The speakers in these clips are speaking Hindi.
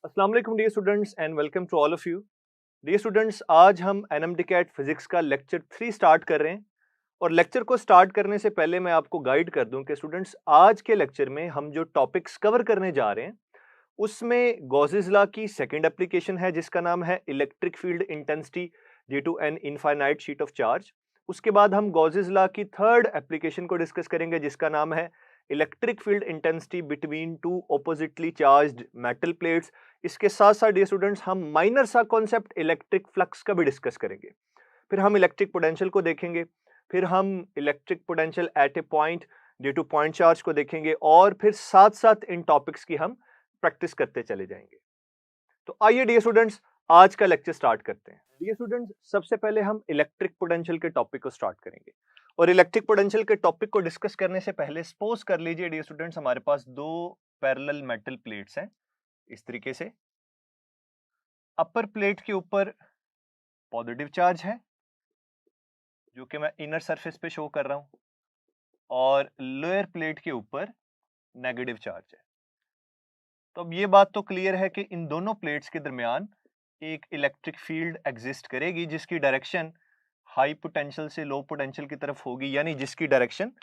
अस्सलाम वालेकुम dear students and welcome to all of you. Dear students, आज हम एनएमडीकैट फिजिक्स का लेक्चर 3 स्टार्ट कर रहे हैं और लेक्चर को स्टार्ट करने से पहले मैं आपको गाइड कर दूं कि स्टूडेंट्स आज के लेक्चर में हम जो टॉपिक्स कवर करने जा रहे हैं उसमें गॉसेस लॉ की सेकंड एप्लीकेशन है जिसका नाम है electric field intensity due to an infinite sheet of charge. उसके बाद हम गॉसेस लॉ की थर्ड एप्लीकेशन को डिस्कस करेंगे जिसका नाम है electric field intensity between two oppositely charged metal plates. इसके साथ साथ डियर स्टूडेंट्स हम माइनर सा कॉन्सेप्ट इलेक्ट्रिक फ्लक्स का भी डिस्कस करेंगे। फिर हम इलेक्ट्रिक पोटेंशियल को देखेंगे, फिर हम electric potential at a point due two point charge को देखेंगे और फिर साथ साथ इन टॉपिक्स की हम प्रैक्टिस करते चले जाएंगे। तो आइए डियर स्टूडेंट्स आज का लेक्चर स्टार्ट करते हैं। डियर स्टूडेंट्स, सबसे पहले हम इलेक्ट्रिक पोटेंशियल के टॉपिक को स्टार्ट करेंगे और इलेक्ट्रिक पोटेंशियल के टॉपिक को डिस्कस करने से पहले सपोज कर लीजिए डियर स्टूडेंट्स हमारे पास दो पैरेलल मेटल प्लेट्स हैं इस तरीके से। अपर प्लेट के ऊपर पॉजिटिव चार्ज है जो कि मैं इनर सरफेस पे शो कर रहा हूं और लोअर प्लेट के ऊपर नेगेटिव चार्ज है। तो अब ये बात तो क्लियर है कि इन दोनों प्लेट्स के दरमियान एक इलेक्ट्रिक फील्ड एग्जिस्ट करेगी जिसकी डायरेक्शन हाई पोटेंशियल से लो पोटेंशियल की तरफ होगी, यानी जिसकी डायरेक्शन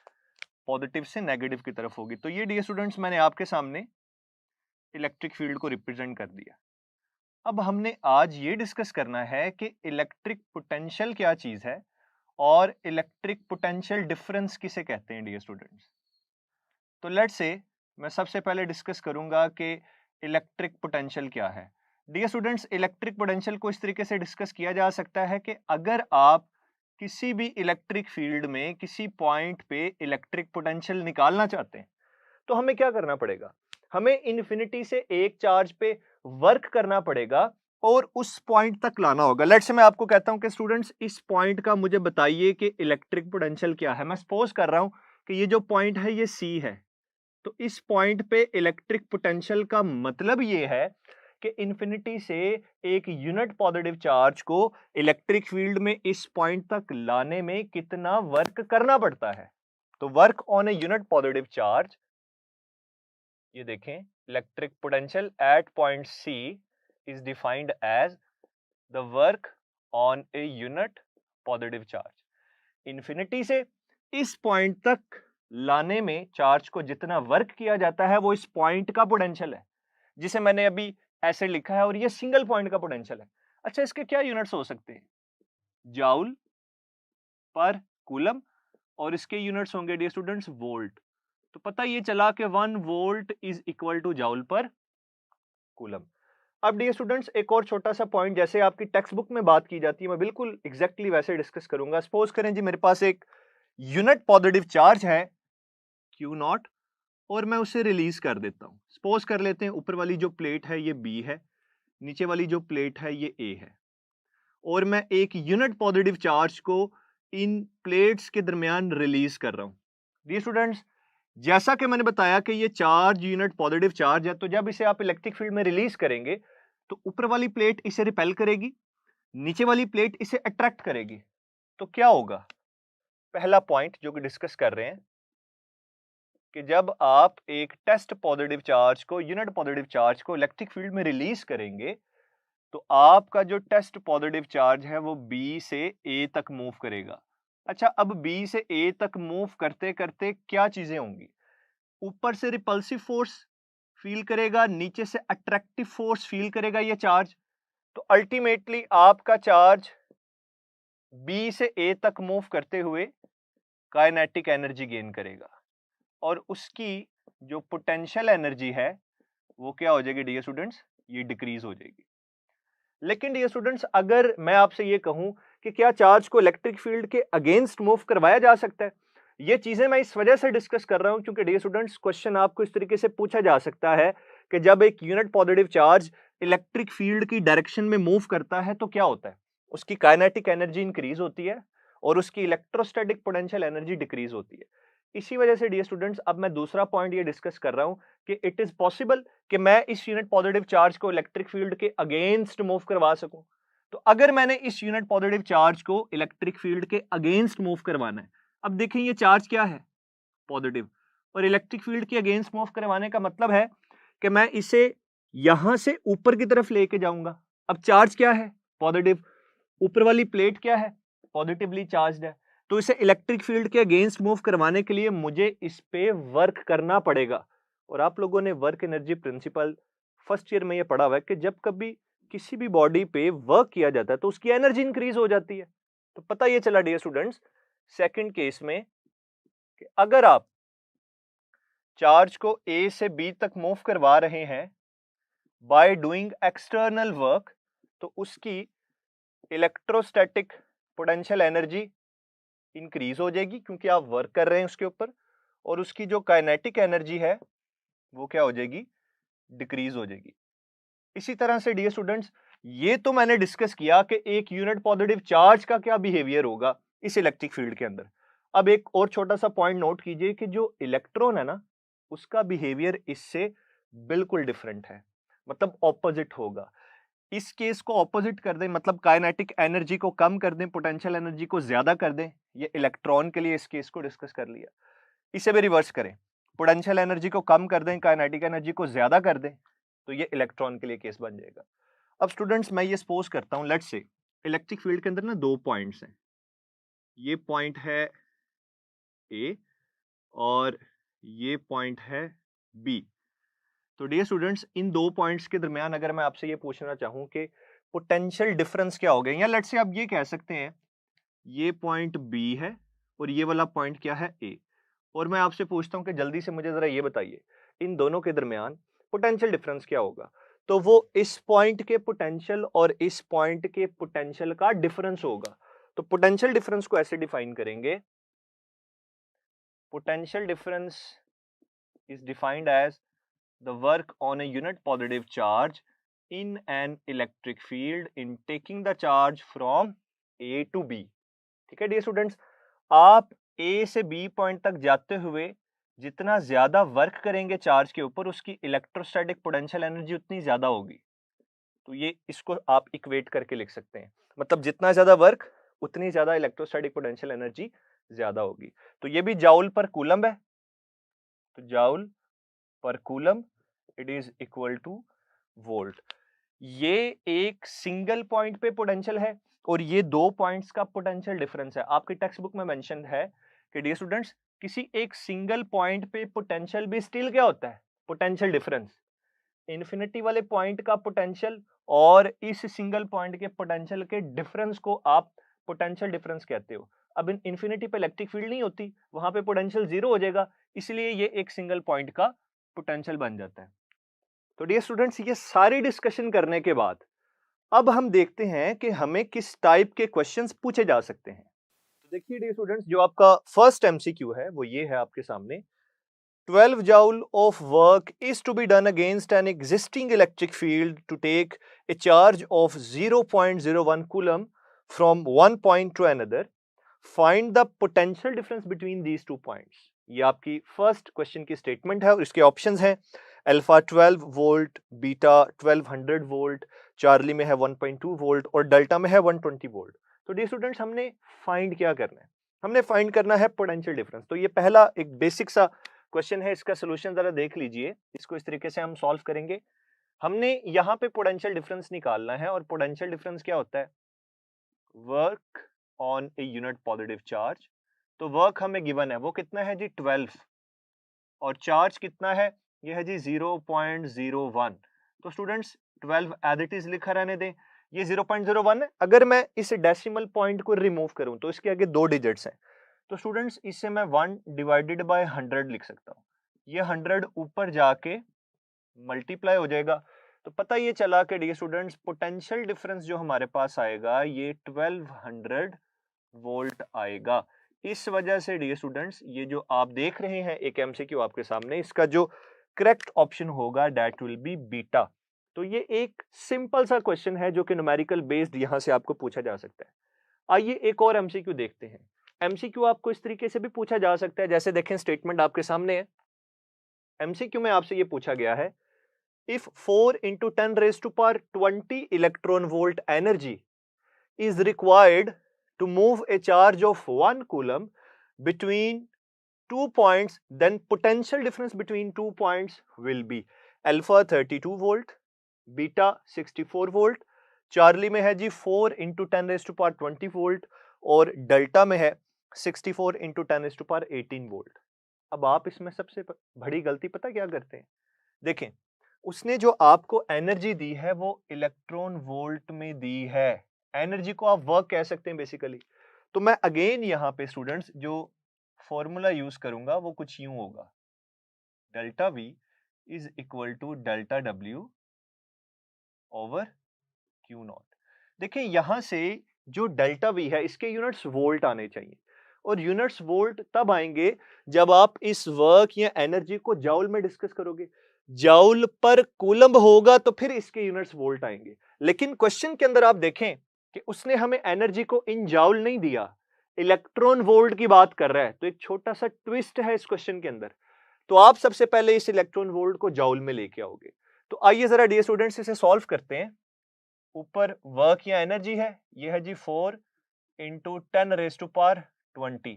पॉजिटिव से नेगेटिव की तरफ होगी। तो ये डियर स्टूडेंट्स मैंने आपके सामने इलेक्ट्रिक फील्ड को रिप्रेजेंट कर दिया। अब हमने आज ये डिस्कस करना है कि इलेक्ट्रिक पोटेंशियल क्या चीज है और इलेक्ट्रिक पोटेंशियल डिफरेंस किसे कहते हैं डियर स्टूडेंट्स। तो लेट्स से मैं सबसे पहले डिस्कस करूंगा कि इलेक्ट्रिक पोटेंशियल क्या है। डियर स्टूडेंट्स, इलेक्ट्रिक पोटेंशियल को इस तरीके से डिस्कस किया जा सकता है कि अगर आप किसी भी इलेक्ट्रिक फील्ड में किसी पॉइंट पे इलेक्ट्रिक पोटेंशियल निकालना चाहते हैं तो हमें क्या करना पड़ेगा, हमें इन्फिनिटी से एक चार्ज पे वर्क करना पड़ेगा और उस पॉइंट तक लाना होगा। लेट्स से मैं आपको कहता हूं कि स्टूडेंट्स इस पॉइंट का मुझे बताइए कि इलेक्ट्रिक पोटेंशियल क्या है। मैं सपोज कर रहा हूं कि ये जो पॉइंट है ये सी है, तो इस पॉइंट पे इलेक्ट्रिक पोटेंशियल का मतलब ये है कि इन्फिनिटी से एक यूनिट पॉजिटिव चार्ज को इलेक्ट्रिक फील्ड में इस पॉइंट तक लाने में कितना वर्क करना पड़ता है। तो work on a unit positive charge, ये देखें, electric potential at point C is defined as the work on a unit positive charge. Infinity से इस पॉइंट तक लाने में चार्ज को जितना वर्क किया जाता है वो इस पॉइंट का पोटेंशियल है जिसे मैंने अभी ऐसे लिखा है और ये सिंगल पॉइंट का पोटेंशियल है। अच्छा, इसके क्या यूनिट्स हो सकते हैं, जाउल पर कूलम, और इसके यूनिट्स होंगे डियर स्टूडेंट्स वोल्ट। तो पता ये चला कि 1 volt is equal to joule per coulomb. अब डियर स्टूडेंट्स एक और छोटा सा पॉइंट, जैसे आपकी टेक्स्ट बुक में बात की जाती है मैं बिल्कुल एग्जैक्टली वैसे डिस्कस करूंगा। सपोज करें जी मेरे पास एक यूनिट पॉजिटिव चार्ज है क्यू नॉट और मैं उसे रिलीज कर देता हूं। सपोज कर लेते हैं ऊपर वाली जो प्लेट है ये बी है, नीचे वाली जो प्लेट है ये ए है और मैं एक यूनिट पॉजिटिव चार्ज को इन प्लेट्स के दरमियान रिलीज कर रहा हूं। डियर स्टूडेंट्स, जैसा कि मैंने बताया कि ये चार्ज यूनिट पॉजिटिव चार्ज है, तो जब इसे आप इलेक्ट्रिक फील्ड में रिलीज करेंगे तो ऊपर वाली प्लेट इसे रिपेल करेगी, नीचे वाली प्लेट इसे अट्रैक्ट करेगी। तो क्या होगा, पहला पॉइंट जो कि डिस्कस कर रहे हैं कि जब आप एक टेस्ट पॉजिटिव चार्ज को, यूनिट पॉजिटिव चार्ज को इलेक्ट्रिक फील्ड में रिलीज करेंगे तो आपका जो टेस्ट पॉजिटिव चार्ज है वो बी से ए तक मूव करेगा। अच्छा, अब बी से ए तक मूव करते करते क्या चीजें होंगी, ऊपर से रिपल्सिव फोर्स फील करेगा, नीचे से अट्रैक्टिव फोर्स फील करेगा ये चार्ज। तो अल्टीमेटली आपका चार्ज बी से ए तक मूव करते हुए काइनेटिक एनर्जी गेन करेगा और उसकी जो पोटेंशियल एनर्जी है वो क्या हो जाएगी डियर स्टूडेंट्स, ये डिक्रीज हो जाएगी। लेकिन डियर स्टूडेंट्स अगर मैं आपसे ये कहूं कि क्या चार्ज को इलेक्ट्रिक फील्ड के अगेंस्ट मूव करवाया जा सकता है, ये चीजें मैं इस वजह से डिस्कस कर रहा हूं क्योंकि डियर स्टूडेंट्स क्वेश्चन आपको इस तरीके से पूछा जा सकता है कि जब एक unit positive charge electric field की डायरेक्शन में मूव करता है तो क्या होता है, उसकी काइनेटिक एनर्जी इंक्रीज होती है और उसकी इलेक्ट्रोस्टैटिक पोटेंशियल एनर्जी डिक्रीज होती है। इसी वजह से डियर स्टूडेंट्स अब मैं दूसरा पॉइंट ये डिस्कस कर रहा हूं कि इट इज पॉसिबल कि मैं इस यूनिट पॉजिटिव चार्ज को इलेक्ट्रिक फील्ड के अगेंस्ट मूव करवा सकूं। तो अगर मैंने इस यूनिट पॉजिटिव चार्ज को इलेक्ट्रिक फील्ड के अगेंस्ट मूव करवाना है, अब देखें ये चार्ज क्या है, पॉजिटिव, और इलेक्ट्रिक फील्ड के अगेंस्ट मूव करवाने का मतलब है कि मैं इसे यहां से ऊपर की तरफ लेके जाऊंगा। अब चार्ज क्या है? पॉजिटिव। ऊपर वाली प्लेट क्या है? पॉजिटिवली चार्ज्ड है। तो इसे इलेक्ट्रिक फील्ड के अगेंस्ट मूव करवाने के लिए मुझे इस पे वर्क करना पड़ेगा। और आप लोगों ने work energy principal first year में ये पढ़ा हुआ है कि जब कभी किसी भी बॉडी पे वर्क किया जाता है तो उसकी एनर्जी इंक्रीज हो जाती है। तो पता ये चला डियर स्टूडेंट्स सेकंड केस में कि अगर आप चार्ज को ए से बी तक मूव करवा रहे हैं बाय डूइंग एक्सटर्नल वर्क, तो उसकी इलेक्ट्रोस्टैटिक पोटेंशियल एनर्जी इंक्रीज हो जाएगी क्योंकि आप वर्क कर रहे हैं उसके ऊपर, और उसकी जो काइनेटिक एनर्जी है वो क्या हो जाएगी? डिक्रीज हो जाएगी। इसी तरह से डियर स्टूडेंट्स ये तो मैंने डिस्कस किया कि एक यूनिट पॉजिटिव चार्ज का क्या बिहेवियर होगा इस इलेक्ट्रिक फील्ड के अंदर। अब एक और छोटा सा पॉइंट नोट कीजिए कि जो इलेक्ट्रॉन है ना उसका बिहेवियर इससे बिल्कुल डिफरेंट है, मतलब ऑपोजिट होगा। इस केस को ऑपोजिट कर दें, मतलब काइनेटिक एनर्जी को कम कर दें, पोटेंशियल एनर्जी को ज्यादा कर दें। ये इलेक्ट्रॉन के लिए इस केस को डिस्कस कर लिया। इसे भी रिवर्स करें, पोटेंशियल एनर्जी को कम कर दें, काइनेटिक एनर्जी को ज्यादा कर दें, तो ये इलेक्ट्रॉन के लिए केस बन जाएगा। अब स्टूडेंट्स मैं ये सपोज करता हूं, लेट्स से इलेक्ट्रिक फील्ड के अंदर ना दो पॉइंट्स हैं। ये पॉइंट है ए और ये पॉइंट है बी। तो डियर स्टूडेंट्स इन दो पॉइंट्स के दरमियान अगर मैं आपसे ये पूछना चाहूं कि पोटेंशियल डिफरेंस क्या हो गया, या लेट्स से आप ये कह सकते हैं ये पॉइंट बी है और ये वाला पॉइंट क्या है ए, और मैं आपसे पूछता हूं कि जल्दी से मुझे जरा ये बताइए इन दोनों के दरमियान पोटेंशियल डिफरेंस क्या होगा। तो वो इस पॉइंट के पोटेंशियल और इस पॉइंट के पोटेंशियल का डिफरेंस होगा। तो पोटेंशियल डिफरेंस को ऐसे डिफाइन करेंगे, potential difference is defined as the work on a unit positive charge in an electric field in taking the charge from A to B। ठीक है डियर स्टूडेंट्स, आप A से B पॉइंट तक जाते हुए जितना ज्यादा वर्क करेंगे चार्ज के ऊपर उसकी इलेक्ट्रोस्टैटिक पोटेंशियल एनर्जी उतनी ज्यादा होगी। तो ये इसको आप इक्वेट करके लिख सकते हैं, मतलब जितना ज्यादा वर्क उतनी ज्यादा इलेक्ट्रोस्टैटिक पोटेंशियल एनर्जी ज्यादा होगी। तो ये भी जाउल पर कूलम है, तो joule per coulomb it is equal two volt. ये एक सिंगल पॉइंट पे पोटेंशियल है और ये दो पॉइंट्स का पोटेंशियल डिफरेंस है। आपकी टेक्स्ट बुक में मेंशन है कि डियर स्टूडेंट्स किसी एक सिंगल पॉइंट पे पोटेंशियल भी स्टिल क्या होता है? Potential difference. इन्फिनिटी वाले पॉइंट का पोटेंशियल और इस सिंगल पॉइंट के पोटेंशियल के डिफरेंस को आप पोटेंशियल डिफरेंस कहते हो। अब इन्फिनिटी पे इलेक्ट्रिक फील्ड नहीं होती, वहां पे पोटेंशियल जीरो हो जाएगा, इसलिए ये एक सिंगल पॉइंट का पोटेंशियल बन जाता है। तो डियर स्टूडेंट्स ये सारी डिस्कशन करने के बाद अब हम देखते हैं कि हमें किस टाइप के क्वेश्चंस पूछे जा सकते हैं। तो देखिए डियर स्टूडेंट्स जो आपका फर्स्ट एमसीक्यू है वो ये है आपके सामने, 12 joule of work is to be done against an existing electric field to take a charge of 0.01 coulomb from one point to another. Find the potential difference between these two points. ये आपकी फर्स्ट क्वेश्चन की स्टेटमेंट है और इसके ऑप्शंस हैं alpha 12 volt, beta 1200 volt, Charlie में है 1.2 वोल्ट और डेल्टा में है 120 वोल्ट। तो डियर स्टूडेंट्स हमने फाइंड क्या करना है? हमने फाइंड करना है पोटेंशियल डिफरेंस। तो ये पहला एक बेसिक सा क्वेश्चन है, इसका सोल्यूशन जरा देख लीजिए। इसको इस तरीके से हम सॉल्व करेंगे। हमने यहाँ पे पोटेंशियल डिफरेंस निकालना है और पोटेंशियल डिफरेंस क्या होता है? Work on a unit positive charge. तो वर्क हमें गिवन है वो कितना है जी 12 और चार्ज कितना है? ये है जी 0.01। तो स्टूडेंट्स 12 एज इट इज लिखा रहने दें, ये 0.01 है। अगर मैं इस डेसिमल पॉइंट को रिमूव करूं तो इसके आगे दो डिजिट्स हैं, तो स्टूडेंट्स इससे मैं 1 डिवाइडेड बाय 100 लिख सकता हूँ। ये 100 ऊपर जाके मल्टीप्लाई हो जाएगा। तो पता ये चला कि डियर स्टूडेंट्स पोटेंशियल डिफरेंस जो हमारे पास आएगा ये 1200 वोल्ट आएगा। इस वजह से डियर स्टूडेंट्स ये जो आप देख रहे हैं एक एमसीक्यू आपके सामने, इसका जो करेक्ट ऑप्शन होगा दैट विल बी बीटा। तो ये एक सिंपल सा क्वेश्चन है जो कि न्यूमेरिकल बेस्ड यहां से आपको पूछा जा सकता है। आइए एक और एमसीक्यू देखते हैं। एमसीक्यू आपको इस तरीके से भी पूछा जा सकता है, जैसे देखें स्टेटमेंट आपके सामने है। एमसीक्यू में आपसे ये पूछा गया है, if 4 into 10 raised to power 20 electron volt energy is required to move a charge of 1 coulomb between 2 points, then potential difference between 2 points will be alpha 32 volt, beta 64 volt, Charlie में है जी 4 into 10 raised to power 20 volt और डेल्टा में है 64 into 10 raised to power 18 volt। अब आप इसमें सबसे बड़ी गलती पता क्या करते हैं? देखें, उसने जो आपको एनर्जी दी है वो इलेक्ट्रॉन वोल्ट में दी है। एनर्जी को आप वर्क कह सकते हैं बेसिकली। तो मैं अगेन यहां पे स्टूडेंट्स जो फॉर्मूला यूज करूंगा वो कुछ यूं होगा, delta V is equal to delta W over Q naught. देखिए यहां से जो डेल्टा V है इसके यूनिट्स वोल्ट आने चाहिए और यूनिट्स वोल्ट तब आएंगे जब आप इस वर्क या एनर्जी को जाउल में डिस्कस करोगे। जाउल पर कूलम्ब होगा तो फिर इसके यूनिट्स वोल्ट आएंगे। लेकिन क्वेश्चन के अंदर आप देखें कि उसने हमें एनर्जी को इन जाउल नहीं दिया, इलेक्ट्रॉन वोल्ट की बात कर रहा है। तो एक छोटा सा ट्विस्ट है इस क्वेश्चन के अंदर। तो आप सबसे पहले इस इलेक्ट्रॉन वोल्ट को जाउल में लेके आओगे। तो आइए जरा डियर स्टूडेंट्स इसे सॉल्व करते हैं। ऊपर वर्क या एनर्जी है, ये है जी 4 इंटू 10 रेज टू पावर 20।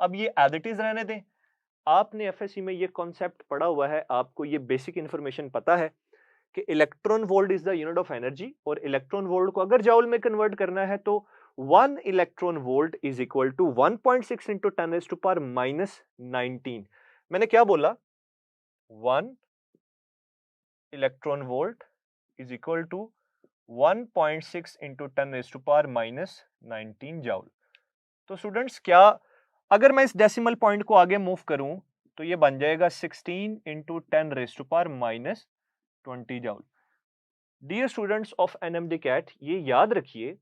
अब ये एज इट इज रहने दें। आपने एफएससी में ये कॉन्सेप्ट पढ़ा हुआ है, आपको ये बेसिक इंफॉर्मेशन पता है कि electron volt is the unit of energy और इलेक्ट्रॉन वोल्ट को अगर जाउल में कन्वर्ट करना है तो 1 electron volt is equal to 1.6 into 10 raise to power -19। मैंने क्या बोला? 1 electron volt is equal to 1.6 into 10 raise to power -19 joule. तो स्टूडेंट्स क्या अगर मैं इस डेसिमल पॉइंट को आगे मूव करूं तो ये बन जाएगा 16 into 10 raise to power -20 joule. Dear students of NMDCAT, ये याद रखिए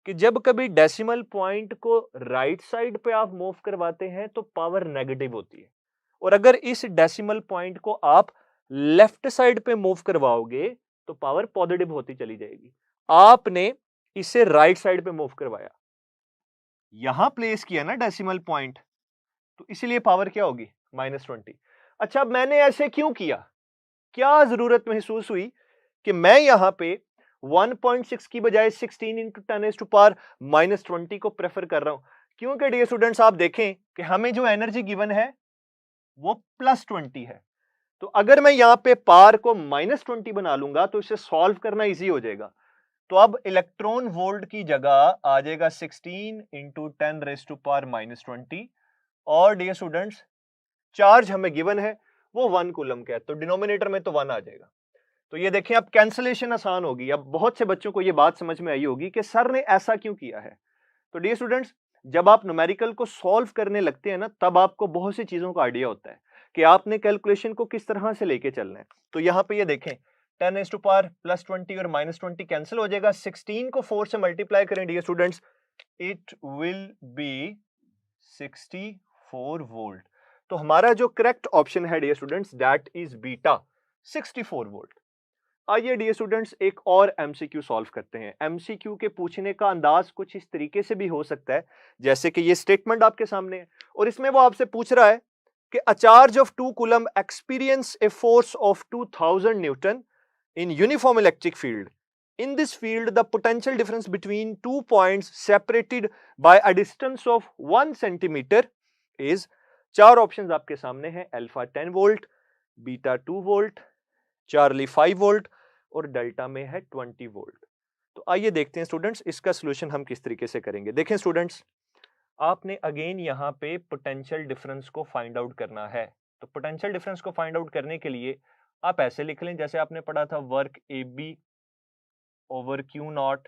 कि जब कभी डेसिमल पॉइंट को राइट साइड पे आप मूव करवाते हैं तो पावर नेगेटिव होती है और अगर इस डेसिमल पॉइंट को आप लेफ्ट साइड पे मूव करवाओगे तो पावर पॉजिटिव होती चली जाएगी। आपने इसे राइट साइड पे मूव करवाया, यहां प्लेस किया ना डेसिमल पॉइंट, तो इसीलिए पावर क्या होगी? -20। अच्छा, अब मैंने ऐसे क्यों किया? क्या जरूरत महसूस हुई कि मैं यहां पे 1.6 की बजाय 16 इंटू 10 रेज़ टू पावर -20 को प्रेफर कर रहा हूं? क्योंकि डियर स्टूडेंट्स आप देखें कि हमें जो एनर्जी गिवन है वो +20 है। तो अगर मैं यहां पे पावर को -20 बना लूंगा तो इसे सॉल्व करना इजी हो जाएगा। तो अब इलेक्ट्रॉन वोल्ट की जगह आ जाएगा 16 इंटू 10 रेज़ टू पावर -20 और डियर स्टूडेंट्स चार्ज हमें गिवन है वो 1 कूलम का है, तो डिनोमिनेटर में तो 1 आ जाएगा। तो ये देखें अब कैंसलेशन आसान होगी। अब बहुत से बच्चों को ये बात समझ में आई होगी कि सर ने ऐसा क्यों किया है। तो डियर स्टूडेंट्स, जब आप न्यूमेरिकल को सॉल्व करने लगते हैं ना तब आपको बहुत सी चीजों का आइडिया होता है कि आपने कैलकुलेशन को किस तरह से लेके चलना है। तो यहाँ पे ये देखें 10 रेज़ टू पावर +20 और -20 कैंसिल हो जाएगा। 16 को 4 से मल्टीप्लाई करें dear students, it will be 64 volt. तो हमारा जो करेक्ट ऑप्शन है dear students that is beta 64 volt. आइए डियर स्टूडेंट्स एक और एमसीक्यू सॉल्व करते हैं। एमसीक्यू के पूछने का अंदाज कुछ इस तरीके से भी हो सकता है जैसे कि ये स्टेटमेंट आपके सामने है और इसमें वो आपसे पूछ रहा है कि a charge of 2 coulomb experience a force of 2000 Newton in uniform electric field. In this field, the potential difference between 2 points separated by a distance of 1 centimeter is, चार ऑप्शंस आपके सामने हैं, alpha 10 volt, beta 2 volt, Charlie 5 volt और डेल्टा में है 20 वोल्ट। तो आइए देखते हैं स्टूडेंट्स इसका सॉल्यूशन हम किस तरीके से करेंगे। देखें स्टूडेंट्स, आपने अगेन यहाँ पे पोटेंशियल डिफरेंस को फाइंड आउट करना है। तो पोटेंशियल डिफरेंस को फाइंड आउट करने के लिए आप ऐसे लिख लें जैसे आपने पढ़ा था, work A B over Q naught,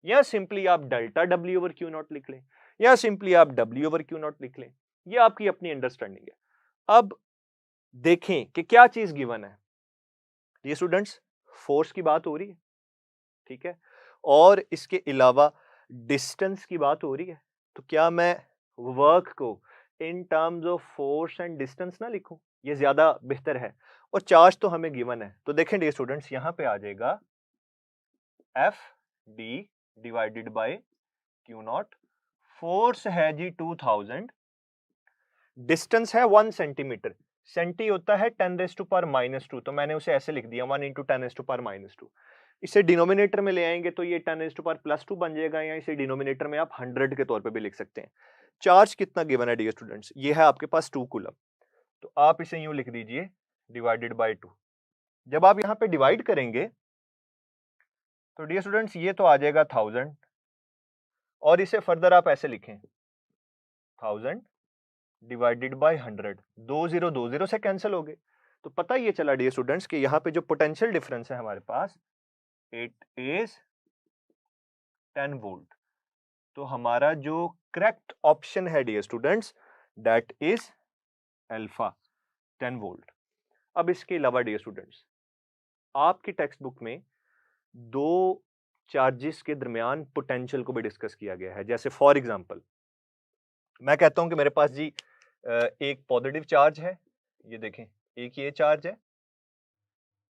या सिंपली आप delta W over Q naught लिख लें, या सिंपली आप डब्ल्यू ओवर क्यू नॉट लिख लें। ये आपकी अपनी अंडरस्टैंडिंग है। अब देखें कि क्या चीज गिवन है। ये स्टूडेंट्स फोर्स की बात हो रही है, ठीक है, और इसके अलावा डिस्टेंस की बात हो रही है। तो क्या मैं वर्क को in terms of force and distance ना लिखूं? ये ज्यादा बेहतर है। और चार्ज तो हमें गिवन है, तो देखें डियर स्टूडेंट्स यहां पे आ जाएगा F D divided by Q not. Force है जी 2000, डिस्टेंस है 1 सेंटीमीटर, सेंटी होता है 10 रेज़ टू पावर -2, तो मैंने उसे ऐसे लिख दिया 1 इंटू 10 रेज़ टू पावर -2। इसे डिनोमिनेटर में ले आएंगे तो ये 10 रेज़ टू पावर +2 बन जाएगा, या इसे डिनोमिनेटर में आप 100 के तौर पे भी लिख सकते हैं। चार्ज कितना गिवन है डियर स्टूडेंट्स, ये है आपके पास 2 कूलम। तो आप इसे यूं लिख दीजिए डिवाइडेड बाय 2। जब आप यहाँ पे डिवाइड करेंगे तो डियर स्टूडेंट्स ये तो आ जाएगा 1000, और इसे फर्दर आप ऐसे लिखें 1000 डिवाइडेड बाय 100, 20 से कैंसिल हो गए। तो पता ये चला डियर स्टूडेंट्स कि यहाँ पे जो पोटेंशियल डिफरेंस है हमारे पास, इट इज 10 वोल्ट। तो हमारा जो करेक्ट ऑप्शन है dear students, that is alpha 10 volt. अब इसके अलावा डियर स्टूडेंट्स, आपकी टेक्स्ट बुक में दो चार्जेस के दरमियान पोटेंशियल को भी डिस्कस किया गया है। जैसे फॉर एग्जांपल मैं कहता हूं कि मेरे पास जी एक पॉजिटिव चार्ज है, ये देखें एक ये चार्ज है,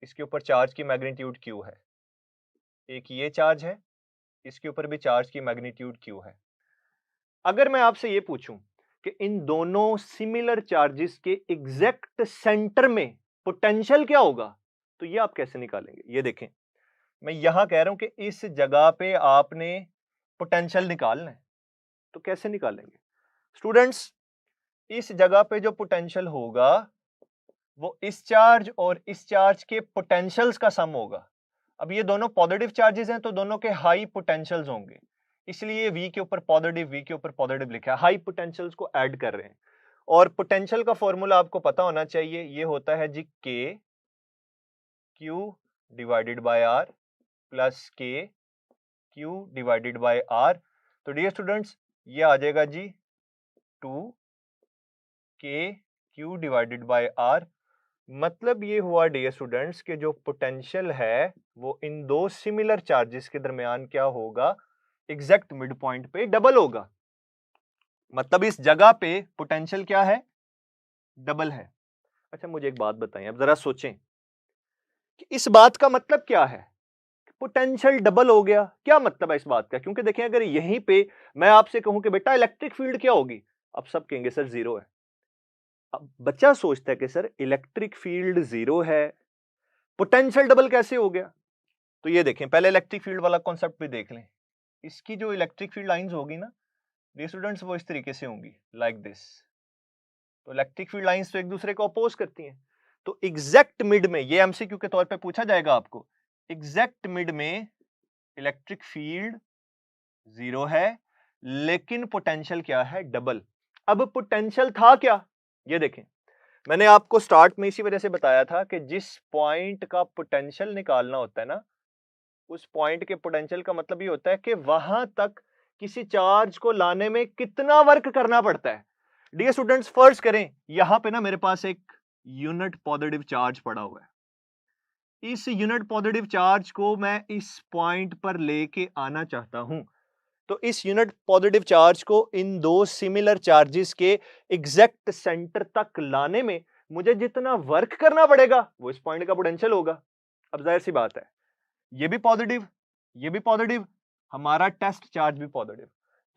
इसके ऊपर चार्ज की मैग्नीट्यूड क्यू है। एक ये चार्ज है, इसके ऊपर भी चार्ज की मैग्नीट्यूड क्यू है। अगर मैं आपसे ये पूछूं कि इन दोनों सिमिलर चार्जेस के एग्जैक्ट सेंटर में पोटेंशियल क्या होगा, तो ये आप कैसे निकालेंगे? ये देखें, मैं यहां कह रहा हूं कि इस जगह पे आपने पोटेंशियल निकालना है, तो कैसे निकालेंगे स्टूडेंट्स? इस जगह पे जो पोटेंशियल होगा वो इस चार्ज और इस चार्ज के पोटेंशियल्स का सम होगा। अब ये दोनों पॉजिटिव चार्जेस हैं तो दोनों के हाई पोटेंशियल्स होंगे, इसलिए V के ऊपर पॉजिटिव, V के ऊपर पॉजिटिव लिखा है, हाई पोटेंशियल्स को ऐड कर रहे हैं। और पोटेंशियल का फॉर्मूला आपको पता होना चाहिए, ये होता है जी K Q divided by R plus K Q divided by R। तो डियर स्टूडेंट्स ये आ जाएगा जी 2 K Q divided by R। मतलब ये हुआ डियर स्टूडेंट्स कि जो पोटेंशियल है वो इन दो सिमिलर चार्जेस के दरमियान क्या होगा, एग्जैक्ट मिड पॉइंट पे डबल होगा। मतलब इस जगह पे पोटेंशियल क्या है, डबल है। अच्छा मुझे एक बात बताएं, अब जरा सोचें कि इस बात का मतलब क्या है, पोटेंशियल डबल हो गया, क्या मतलब है इस बात का? क्योंकि देखें अगर यहीं पे मैं आपसे कहूं कि बेटा इलेक्ट्रिक फील्ड क्या होगी, अब सब कहेंगे सर जीरो है। अब बच्चा सोचता है कि सर इलेक्ट्रिक फील्ड जीरो है, पोटेंशियल डबल कैसे हो गया? तो ये देखें, पहले इलेक्ट्रिक फील्ड वाला कॉन्सेप्ट भी देख लें। इसकी जो इलेक्ट्रिक फील्ड लाइंस होगी ना डियर स्टूडेंट्स, वो इस तरीके से होंगी, लाइक दिस। तो इलेक्ट्रिक फील्ड लाइंस तो एक दूसरे को अपोज करती हैं। तो एग्जैक्ट मिड में, ये एमसीक्यू के तौर पे पूछा जाएगा आपको, एग्जैक्ट मिड में इलेक्ट्रिक फील्ड जीरो है लेकिन पोटेंशियल क्या है, डबल। अब पोटेंशियल था क्या, ये देखें, मैंने आपको स्टार्ट में इसी वजह से बताया था कि जिस पॉइंट का पोटेंशियल निकालना होता है ना, उस पॉइंट के पोटेंशियल का मतलब ये होता है कि वहां तक किसी चार्ज को लाने में कितना वर्क करना पड़ता है। डियर स्टूडेंट्स फर्ज करें यहां पे ना मेरे पास एक यूनिट पॉजिटिव चार्ज पड़ा हुआ है, इस यूनिट पॉजिटिव चार्ज को मैं इस पॉइंट पर लेके आना चाहता हूं। तो इस यूनिट पॉजिटिव चार्ज को इन दो सिमिलर चार्जेस के एग्जैक्ट सेंटर तक लाने में मुझे जितना वर्क करना पड़ेगा वो इस पॉइंट का पोटेंशियल होगा। अब जाहिर सी बात है, ये भी पॉजिटिव, ये भी पॉजिटिव, हमारा टेस्ट चार्ज भी पॉजिटिव।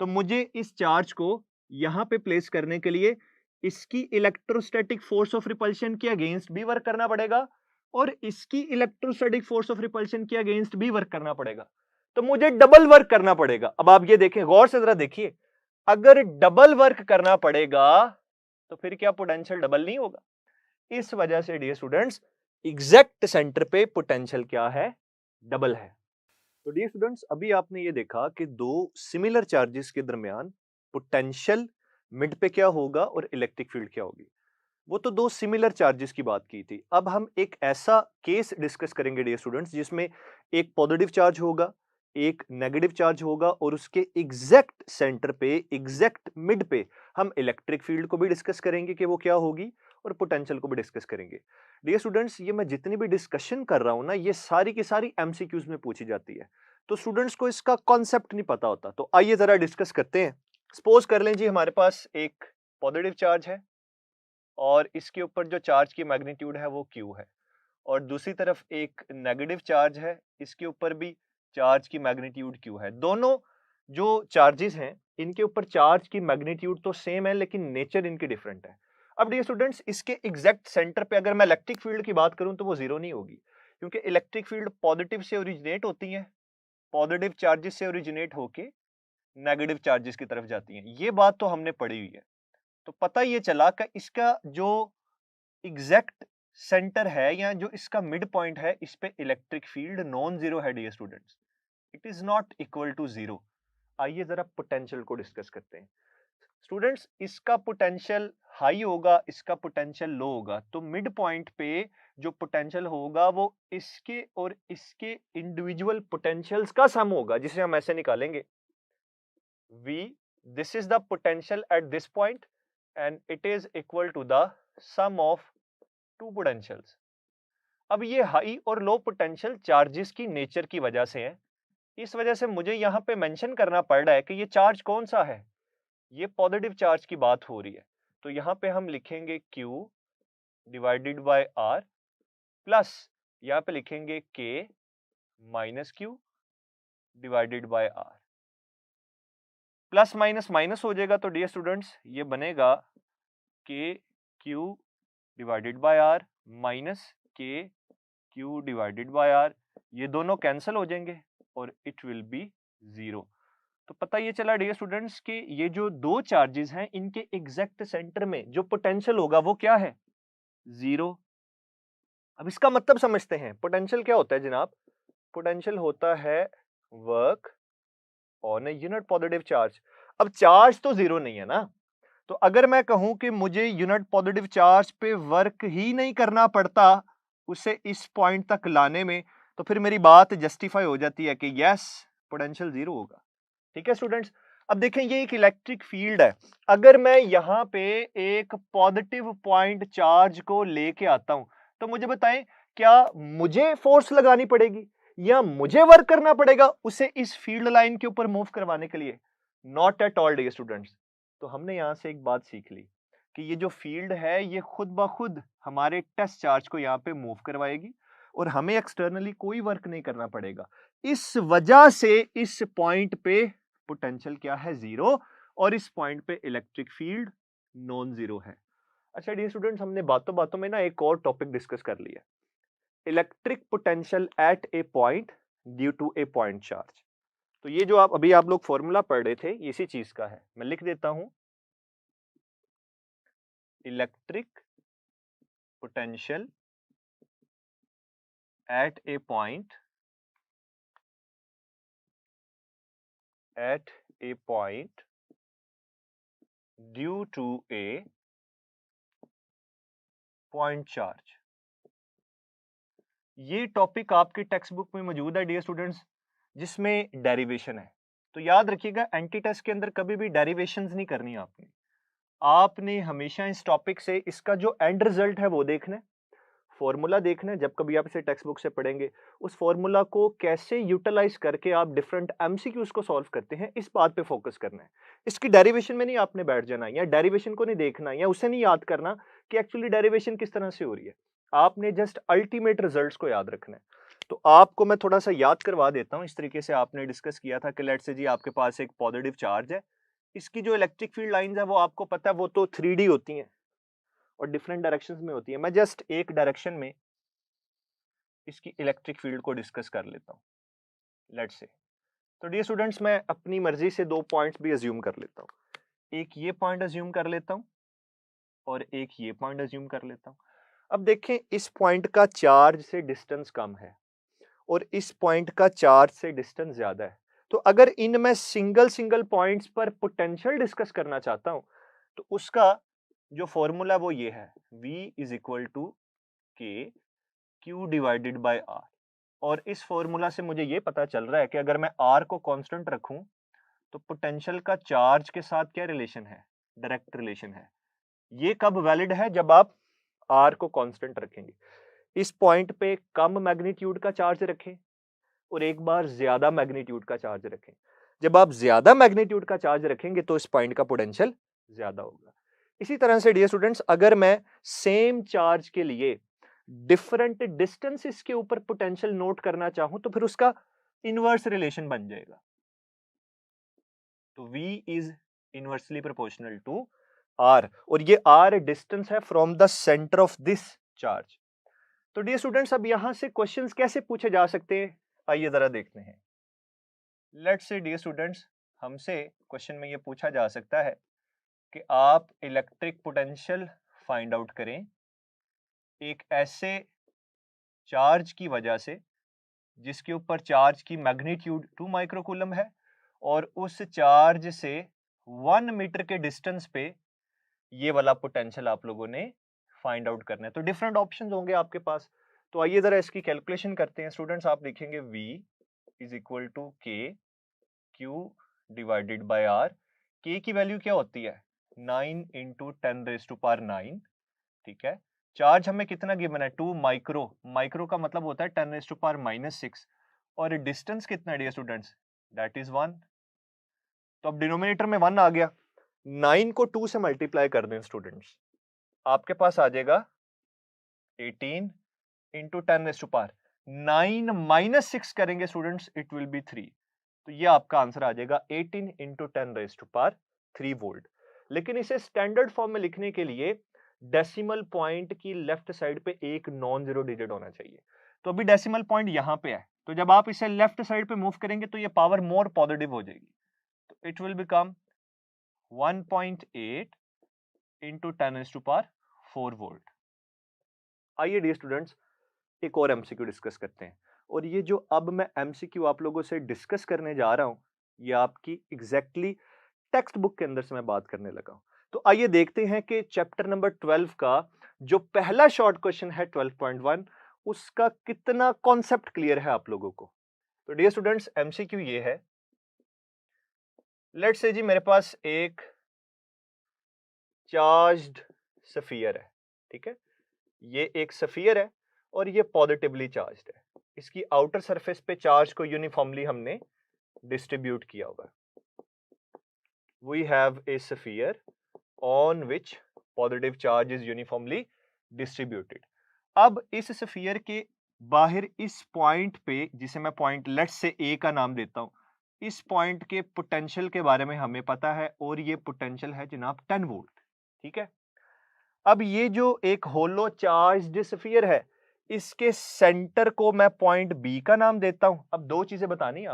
तो मुझे इस चार्ज को यहां पे प्लेस करने के लिए इसकी इलेक्ट्रोस्टैटिक फोर्स ऑफ रिपल्शन के अगेंस्ट भी वर्क करना पड़ेगा और इसकी इलेक्ट्रोस्टैटिक फोर्स ऑफ रिपल्शन के अगेंस्ट भी वर्क करना पड़ेगा। तो मुझे डबल वर्क करना पड़ेगा। अब आप ये देखें, गौर से जरा देखिए, अगर डबल वर्क करना पड़ेगा तो फिर क्या पोटेंशियल डबल नहीं होगा? इस वजह से डियर स्टूडेंट्स एग्जैक्ट सेंटर पे पोटेंशियल क्या है, डबल है। तो डियर स्टूडेंट्स अभी आपने ये देखा कि दो सिमिलर चार्जेस के दरमियान पोटेंशियल मिड पे क्या होगा और इलेक्ट्रिक फील्ड क्या होगी। वो तो दो सिमिलर चार्जेस की बात की थी। अब हम एक ऐसा केस डिस्कस करेंगे डियर स्टूडेंट्स जिसमें एक पॉजिटिव चार्ज होगा, एक नेगेटिव चार्ज होगा और उसके एग्जैक्ट सेंटर पे, एग्जैक्ट मिड पे हम इलेक्ट्रिक फील्ड को भी डिस्कस करेंगे कि वो क्या होगी और पोटेंशियल को भी डिस्कस करेंगे। डियर स्टूडेंट्स ये मैं जितनी भी डिस्कशन कर रहा हूं ना, ये सारी की सारी एमसीक्यूज में पूछी जाती है, तो स्टूडेंट्स को इसका कॉन्सेप्ट नहीं पता होता। तो आइए जरा डिस्कस करते हैं। सपोज कर लें जी हमारे पास एक पॉजिटिव चार्ज है और इसके ऊपर जो चार्ज की मैग्नीट्यूड है वो Q है, और दूसरी तरफ एक नेगेटिव चार्ज है, इसके ऊपर भी चार्ज की मैग्नीट्यूड Q है। दोनों जो चार्जेस हैं इनके ऊपर चार्ज की मैग्नीट्यूड तो सेम है लेकिन नेचर इनकी डिफरेंट है। अब डियर स्टूडेंट्स इसके एग्जैक्ट सेंटर पे अगर मैं इलेक्ट्रिक फील्ड की बात करूं तो वो जीरो नहीं होगी, क्योंकि इलेक्ट्रिक फील्ड पॉजिटिव से ओरिजिनेट होती है, पॉजिटिव चार्जेस से ओरिजिनेट होके नेगेटिव चार्जेस की तरफ जाती हैं। ये बात तो हमने पढ़ी हुई है। तो पता ये चला कि इसका जो एग्जैक्ट सेंटर है या जो इसका मिड पॉइंट है, इस पे इलेक्ट्रिक फील्ड नॉन जीरो है dear students, it is not equal to zero. आइए जरा पोटेंशियल को डिस्कस करते हैं। स्टूडेंट्स, इसका पोटेंशियल हाई होगा, इसका पोटेंशियल लो होगा, तो मिड पॉइंट पे जो पोटेंशियल होगा वो इसके और इसके इंडिविजुअल पोटेंशियल्स का सम होगा, जिसे हम ऐसे निकालेंगे V, this is the potential at this point and it is equal to the sum of two potentials. अब ये हाई और लो पोटेंशियल चार्जेस की नेचर की वजह से है। इस वजह से मुझे यहाँ पे मेंशन करना पड़ रहा है कि ये चार्ज कौन सा है। ये पॉजिटिव चार्ज की बात हो रही है, तो यहाँ पे हम लिखेंगे Q divided by R plus यहाँ पे लिखेंगे K minus Q divided by R। Plus minus minus हो जाएगा, तो डियर स्टूडेंट्स ये बनेगा K Q divided by R minus K Q divided by R, ये दोनों कैंसिल हो जाएंगे और इट विल बी जीरो। तो पता ये चला डियर स्टूडेंट्स कि ये जो दो चार्जेस हैं, इनके एग्जैक्ट सेंटर में जो पोटेंशियल होगा वो क्या है, जीरो। अब इसका मतलब समझते हैं। पोटेंशियल क्या होता है जनाब? पोटेंशियल होता है work on a unit positive charge. अब चार्ज तो जीरो नहीं है ना, तो अगर मैं कहूं कि मुझे यूनिट पॉजिटिव चार्ज पे वर्क ही नहीं करना पड़ता उसे इस पॉइंट तक लाने में, तो फिर मेरी बात जस्टिफाई हो जाती है कि यस पोटेंशियल जीरो होगा। ठीक है स्टूडेंट्स, अब देखें ये एक इलेक्ट्रिक फील्ड है। अगर मैं यहाँ पे एक पॉजिटिव पॉइंट चार्ज को लेके आता हूं, तो मुझे बताएं क्या मुझे फोर्स लगानी पड़ेगी या मुझे वर्क करना पड़ेगा उसे इस फील्ड लाइन के ऊपर मूव करवाने के लिए? Not at all dear students. तो हमने यहां से एक बात सीख ली कि ये जो फील्ड है ये खुद ब खुद हमारे टेस्ट चार्ज को यहाँ पे मूव करवाएगी और हमें एक्सटर्नली कोई वर्क नहीं करना पड़ेगा। इस वजह से इस पॉइंट पे पोटेंशियल क्या है, जीरो, और इस पॉइंट पे इलेक्ट्रिक फील्ड नॉन जीरो है। अच्छा डियर स्टूडेंट्स, हमने बातों बातों में ना एक और टॉपिक डिस्कस कर लिया, electric potential at a point due to a point charge. तो ये जो अभी आप लोग फॉर्मूला पढ़ रहे थे, इसी चीज का है। मैं लिख देता हूं, electric potential at a point due to a point charge. ये टॉपिक आपकी टेक्स्ट बुक में मौजूद है डियर स्टूडेंट्स, जिसमें डेरिवेशन है। तो याद रखिएगा एंटी टेस्ट के अंदर कभी भी डेरिवेशंस नहीं करनी आपने हमेशा इस टॉपिक से इसका जो एंड रिजल्ट है वो देखना है, फॉर्मूला देखना है। जब कभी आप इसे टेक्स्ट बुक से पढ़ेंगे, उस फॉर्मूला को कैसे यूटिलाइज करके आप डिफरेंट एमसीक्यूज को सॉल्व करते हैं, इस बात पे फोकस करना है। इसकी डेरिवेशन में नहीं आपने बैठ जाना, या डेरिवेशन को नहीं देखना, या उसे नहीं याद करना कि एक्चुअली डेरिवेशन किस तरह से हो रही है। आपने जस्ट अल्टीमेट रिजल्ट्स को याद रखना है। तो आपको मैं थोड़ा सा याद करवा देता हूं। इस तरीके से आपने डिस्कस किया था कि लेट्स से जी आपके पास एक पॉजिटिव चार्ज है, इसकी जो इलेक्ट्रिक फील्ड लाइंस है वो आपको पता है वो तो 3D होती हैं और डिफरेंट डायरेक्शंस में होती है। मैं जस्ट एक डायरेक्शन में इसकी इलेक्ट्रिक फील्ड को डिस्कस कर लेता हूँ, लेट्स से। तो डियर स्टूडेंट्स, मैं अपनी मर्जी से दो पॉइंट्स भी अज्यूम कर लेता हूँ। एक ये पॉइंट अज्यूम कर लेता हूँ और एक ये पॉइंट अज्यूम कर लेता हूँ। अब देखें, इस पॉइंट का चार्ज से डिस्टेंस कम है और इस पॉइंट का चार्ज से डिस्टेंस ज्यादा है। तो अगर इनमें सिंगल सिंगल पॉइंट्स पर पोटेंशियल डिस्कस करना चाहता हूं, तो उसका जो फॉर्मूला वो ये है, V इज इक्वल टू के क्यू डिवाइडेड बाय आर। और इस फॉर्मूला से मुझे ये पता चल रहा है कि अगर मैं R को कांस्टेंट रखूं तो पोटेंशियल का चार्ज के साथ क्या रिलेशन है, डायरेक्ट रिलेशन है। ये कब वैलिड है, जब आप R को कांस्टेंट रखेंगे। इस पॉइंट पे कम मैग्नीट्यूड का चार्ज रखें और एक बार ज्यादा मैग्नीट्यूड का चार्ज रखें। जब आप ज्यादा मैग्नीट्यूड का चार्ज रखेंगे तो इस पॉइंट का पोटेंशियल ज्यादा होगा। इसी तरह से डियर स्टूडेंट्स, अगर मैं सेम चार्ज के लिए डिफरेंट डिस्टेंसेस के ऊपर पोटेंशियल नोट करना चाहूं तो फिर उसका इनवर्स रिलेशन बन जाएगा। तो V is inversely proportional to R, और ये R डिस्टेंस है from the centre of this charge. तो डियर स्टूडेंट्स, अब यहां से क्वेश्चंस कैसे पूछे जा सकते हैं, आइए जरा देखते हैं। लेट्स से डियर स्टूडेंट्स, हमसे क्वेश्चन में ये पूछा जा सकता है कि आप इलेक्ट्रिक पोटेंशियल फाइंड आउट करें एक ऐसे चार्ज की वजह से जिसके ऊपर चार्ज की मैग्नीट्यूड 2 माइक्रोकूलम है और उस चार्ज से 1 मीटर के डिस्टेंस पे ये वाला पोटेंशियल आप लोगों ने फाइंड आउट करना है। तो डिफरेंट ऑप्शंस होंगे आपके पास। तो आइए जरा इसकी कैलकुलेशन करते हैं स्टूडेंट्स। आप लिखेंगे V is equal to K Q divided by R। K की वैल्यू क्या होती है? 9 इंटू 10⁻⁹ ठीक है। चार्ज हमें कितना गिवन है? 2 माइक्रो। माइक्रो का मतलब होता है 10⁻⁻�6 और डिस्टेंस कितना है डियर स्टूडेंट्स? That is 1। तो अब डिनोमिनेटर में 1 आ गया, 9 को 2 से मल्टीप्लाई कर दें स्टूडेंट्स, आपके पास आ जाएगा 18 इंटू 10⁻⁴। 9 माइनस 6 करेंगे स्टूडेंट्स, इट विल बी 3। तो ये आपका आंसर आ जाएगा 18 इंटू 10⁻³ वोल्ट। लेकिन इसे स्टैंडर्ड फॉर्म में लिखने के लिए डेसिमल पॉइंट की लेफ्ट साइड पे एक नॉन जीरो डिजिट होना चाहिए। तो अभी डेसिमल पॉइंट यहां पे है, तो जब आप इसे लेफ्ट साइड पे मूव करेंगे तो ये पावर मोर पॉजिटिव हो जाएगी। तो it will become 1.8 into 10⁻⁴ volt. आइए डियर स्टूडेंट्स एक और एमसीक्यू डिस्कस करते हैं। और ये जो अब मैं एमसीक्यू आप लोगों से डिस्कस करने जा रहा हूं, ये आपकी एग्जैक्टली टेक्स्ट बुक के अंदर से मैं बात करने लगा हूं। तो आइए देखते हैं कि चैप्टर नंबर 12 का जो पहला शॉर्ट क्वेश्चन है 12.1, उसका कितना कॉन्सेप्ट क्लियर है आप लोगों को। तो डियर स्टूडेंट्स एमसीक्यू ये है, लेट्स से जी मेरे पास एक चार्ज्ड सफियर है, ठीक है। ये एक सफियर है और ये पॉजिटिवली चार्ज्ड है। इसकी आउटर सरफेस पे चार्ज को यूनिफॉर्मली हमने डिस्ट्रीब्यूट किया होगा। We have a sphere on which positive charge is uniformly distributed. अब इस सफियर के बाहर इस पॉइंट पे, जिसे मैं पॉइंट लेट्स से ए का नाम देता हूं, इस पॉइंट के पोटेंशियल के बारे में हमें पता है और ये पोटेंशियल है जनाब 10 वोल्ट, ठीक है। अब ये जो एक होलो चार्ज्ड स्फीयर है, इसके सेंटर को मैं पॉइंट बी का नाम देता हूं। अब दो चीजें बतानी है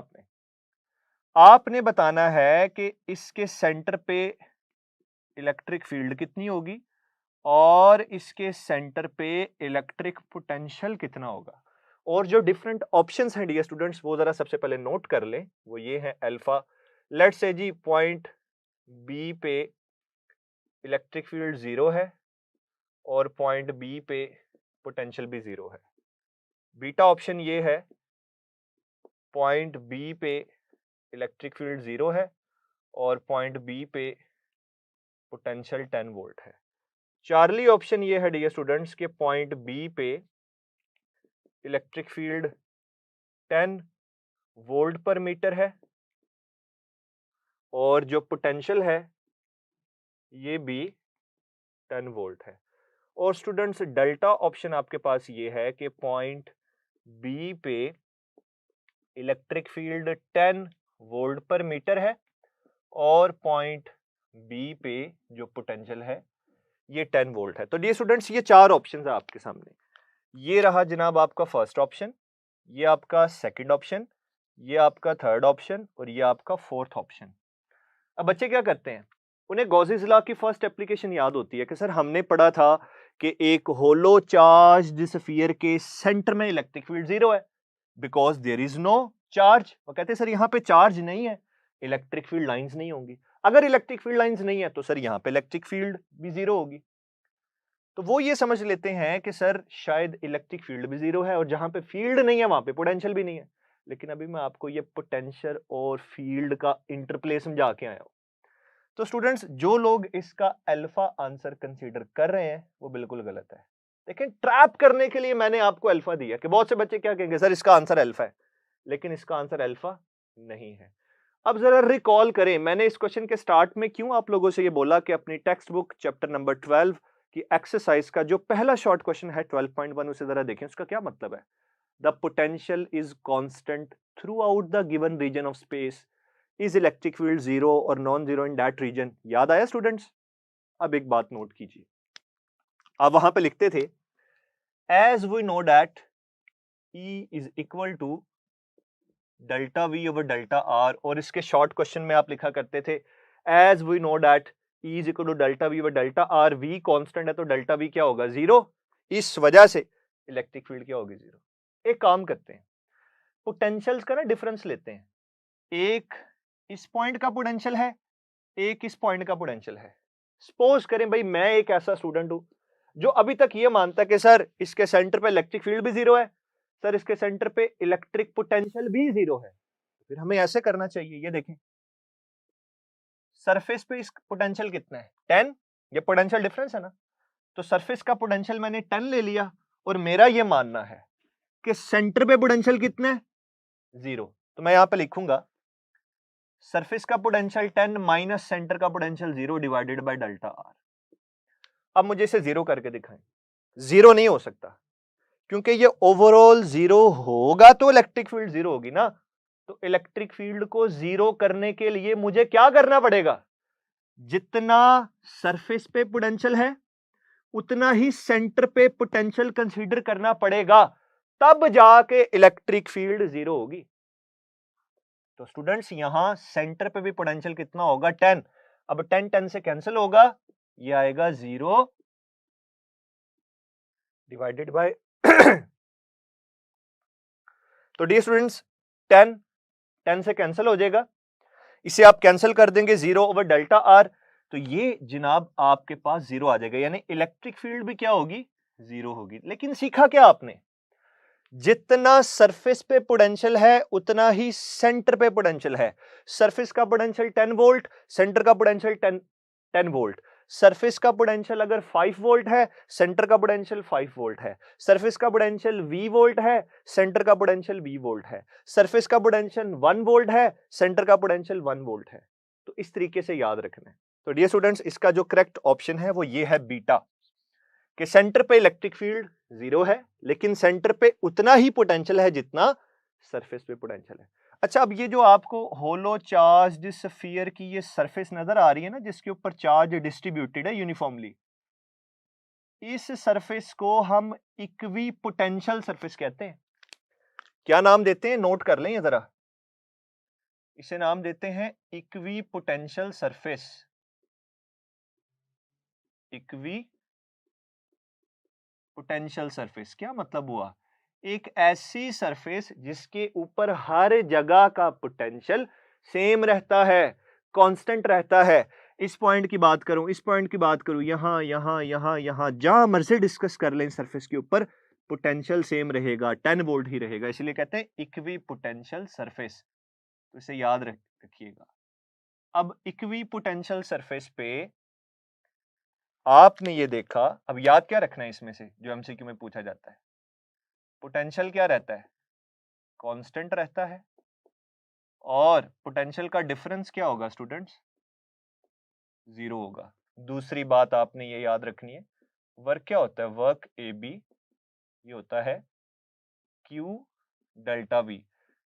आपने बताना है कि इसके सेंटर पे इलेक्ट्रिक फील्ड कितनी होगी और इसके सेंटर पे इलेक्ट्रिक पोटेंशियल कितना होगा। और जो डिफरेंट ऑप्शंस हैं डियर स्टूडेंट्स, वो जरा सबसे पहले नोट कर लें। वो ये है alpha, let's say G point B पे इलेक्ट्रिक फील्ड 0 है और पॉइंट बी पे पोटेंशियल भी 0 है। बीटा ऑप्शन ये है, पॉइंट बी पे इलेक्ट्रिक फील्ड 0 है और पॉइंट बी पे पोटेंशियल 10 वोल्ट है। चार्ली ऑप्शन ये है डियर स्टूडेंट्स के पॉइंट बी पे इलेक्ट्रिक फील्ड 10 वोल्ट पर मीटर है और जो पोटेंशियल है ये भी 10 वोल्ट है। और स्टूडेंट्स डेल्टा ऑप्शन आपके पास ये है कि पॉइंट बी पे इलेक्ट्रिक फील्ड 10 वोल्ट पर मीटर है और पॉइंट बी पे जो पोटेंशियल है ये 10 वोल्ट है। तो डियर स्टूडेंट्स ये चार ऑप्शंस है आपके सामने। ये रहा जनाब आपका फर्स्ट ऑप्शन, ये आपका सेकंड ऑप्शन, ये आपका थर्ड ऑप्शन और ये आपका फोर्थ ऑप्शन। अब बच्चे क्या करते हैं, उन्हें गॉसेस लॉ की फर्स्ट एप्लीकेशन याद होती है कि सर हमने पढ़ा था कि एक होलो चार्ज्ड स्फीयर के सेंटर में इलेक्ट्रिक फील्ड 0 है because there is no charge. वो कहते हैं सर यहाँ पे चार्ज नहीं है, इलेक्ट्रिक फील्ड लाइंस नहीं होंगी। अगर इलेक्ट्रिक फील्ड लाइंस नहीं है तो सर यहाँ पे इलेक्ट्रिक फील्ड भी 0 होगी। तो वो ये समझ लेते हैं कि सर शायद इलेक्ट्रिक फील्ड भी 0 है और जहां पे फील्ड नहीं है वहां पे पोटेंशियल भी नहीं है। लेकिन अभी मैं आपको ये पोटेंशियल और फील्ड का इंटरप्ले समझा के आया हूं। तो स्टूडेंट्स जो लोग इसका अल्फा आंसर कंसीडर कर रहे हैं वो बिल्कुल गलत है। लेकिन ट्रैप करने के लिए मैंने आपको अल्फा दिया कि बहुत से बच्चे क्या कहेंगे सर इसका आंसर अल्फा है, लेकिन इसका आंसर अल्फा नहीं है। अब जरा रिकॉल करें, मैंने इस क्वेश्चन के स्टार्ट में क्यों आप लोगों से ये बोला कि अपनी टेक्स्ट बुक चैप्टर नंबर 12 की एक्सरसाइज का जो पहला शॉर्ट क्वेश्चन है 12.1 उसे जरा देखें, उसका क्या मतलब है। The potential is constant throughout the given region of space, is electric field 0 और नॉन 0 इन दैट रीजन। याद आया स्टूडेंट्स? अब एक बात नोट कीजिए, आप वहां पे लिखते थे as we know that E is equal to delta V over delta R, और इसके शॉर्ट क्वेश्चन में आप लिखा करते थे as we know that E is equal to delta V over delta R, V constant है तो डेल्टा वी क्या होगा, जीरो। इस वजह से इलेक्ट्रिक फील्ड क्या होगी, जीरो। एक काम करते हैं, पोटेंशियल्स का ना डिफरेंस लेते हैं। एक इस पॉइंट का पोटेंशियल है, एक इस पॉइंट का पोटेंशियल है। सपोज करें भाई मैं एक ऐसा स्टूडेंट हूं जो अभी तक ये मानता है कि सर इसके सेंटर पे इलेक्ट्रिक फील्ड भी जीरो है, सर इसके सेंटर पे इलेक्ट्रिक पोटेंशियल भी जीरो है। फिर हमें ऐसे करना चाहिए, ये देखें सरफेस पे इस पोटेंशियल कितना है 10, ये पोटेंशियल डिफरेंस है ना, तो सरफेस का पोटेंशियल मैंने 10 ले लिया, और मेरा ये मानना है कि सेंटर पे पोटेंशियल कितना है, जीरो। तो मैं यहां पे लिखूंगा सरफेस का पोटेंशियल 10 माइनस सेंटर का potential zero divided by delta R. अब मुझे इसे जीरो करके दिखाएं। जीरो नहीं हो सकता, क्योंकि ये ओवरऑल जीरो होगा तो इलेक्ट्रिक फील्ड जीरो होगी ना। तो इलेक्ट्रिक फील्ड को जीरो करने के लिए मुझे क्या करना पड़ेगा, जितना सरफेस पे पोटेंशियल है उतना ही सेंटर पे पोटेंशियल कंसीडर करना पड़ेगा, तब जाके इलेक्ट्रिक फील्ड जीरो होगी। तो स्टूडेंट्स यहां सेंटर पे भी पोटेंशियल कितना होगा, 10। अब 10 10 से कैंसिल होगा, ये आएगा जीरो डिवाइडेड बाय तो डियर स्टूडेंट्स 10 10 से कैंसिल हो जाएगा, इसे आप कैंसिल कर देंगे जीरो ओवर डेल्टा आर, तो ये जनाब आपके पास जीरो आ जाएगा, यानी इलेक्ट्रिक फील्ड भी क्या होगी, जीरो होगी। लेकिन सीखा क्या आपने, जितना सरफेस पे पोटेंशियल है उतना ही सेंटर पे पोटेंशियल है। सरफेस का पोटेंशियल 10 वोल्ट, सेंटर का पोटेंशियल 10 वोल्ट। सरफेस का पोटेंशियल अगर 5 वोल्ट है, सेंटर का पोटेंशियल 5 वोल्ट है। सरफेस का पोटेंशियल V वोल्ट है, सेंटर का पोटेंशियल V वोल्ट है। सरफेस का पोटेंशियल 1 वोल्ट है, सेंटर का पोटेंशियल 1 वोल्ट है। तो इस तरीके से याद रखना है। तो डियर स्टूडेंट्स, इसका जो करेक्ट ऑप्शन है वो ये है बीटा, कि सेंटर पे इलेक्ट्रिक फील्ड जीरो है, लेकिन सेंटर पे उतना ही पोटेंशियल है जितना सरफेस पे पोटेंशियल है। अच्छा, अब ये जो आपको होलो चार्ज्ड स्फीयर की ये सरफेस नजर आ रही है ना, जिसके ऊपर चार्ज डिस्ट्रीब्यूटेड है यूनिफॉर्मली, इस सरफेस को हम इक्वी पोटेंशियल सरफेस कहते हैं। क्या नाम देते हैं, नोट कर लें ये जरा, इसे नाम देते हैं equi potential surface. Equi potential surface क्या मतलब हुआ, एक ऐसी सरफेस जिसके ऊपर हर जगह का पोटेंशियल सेम रहता है, कांस्टेंट रहता है। इस पॉइंट की बात करूं, इस पॉइंट की बात करूं, यहां यहां यहां यहां जहां मर्जी डिस्कस कर लें, सरफेस के ऊपर पोटेंशियल सेम रहेगा, 10 वोल्ट ही रहेगा, इसलिए कहते हैं इक्वी पोटेंशियल सरफेस। तो इसे याद रखिएगा। अब इक्वी पोटेंशियल सरफेस पे आपने ये देखा, अब याद क्या रखना है इसमें से जो एमसीक्यू में पूछा जाता है, पोटेंशियल क्या रहता है, कांस्टेंट रहता है, और पोटेंशियल का डिफरेंस क्या होगा स्टूडेंट्स, जीरो होगा। दूसरी बात आपने ये याद रखनी है, वर्क क्या होता है, वर्क ए बी, ये होता है क्यू डेल्टा वी।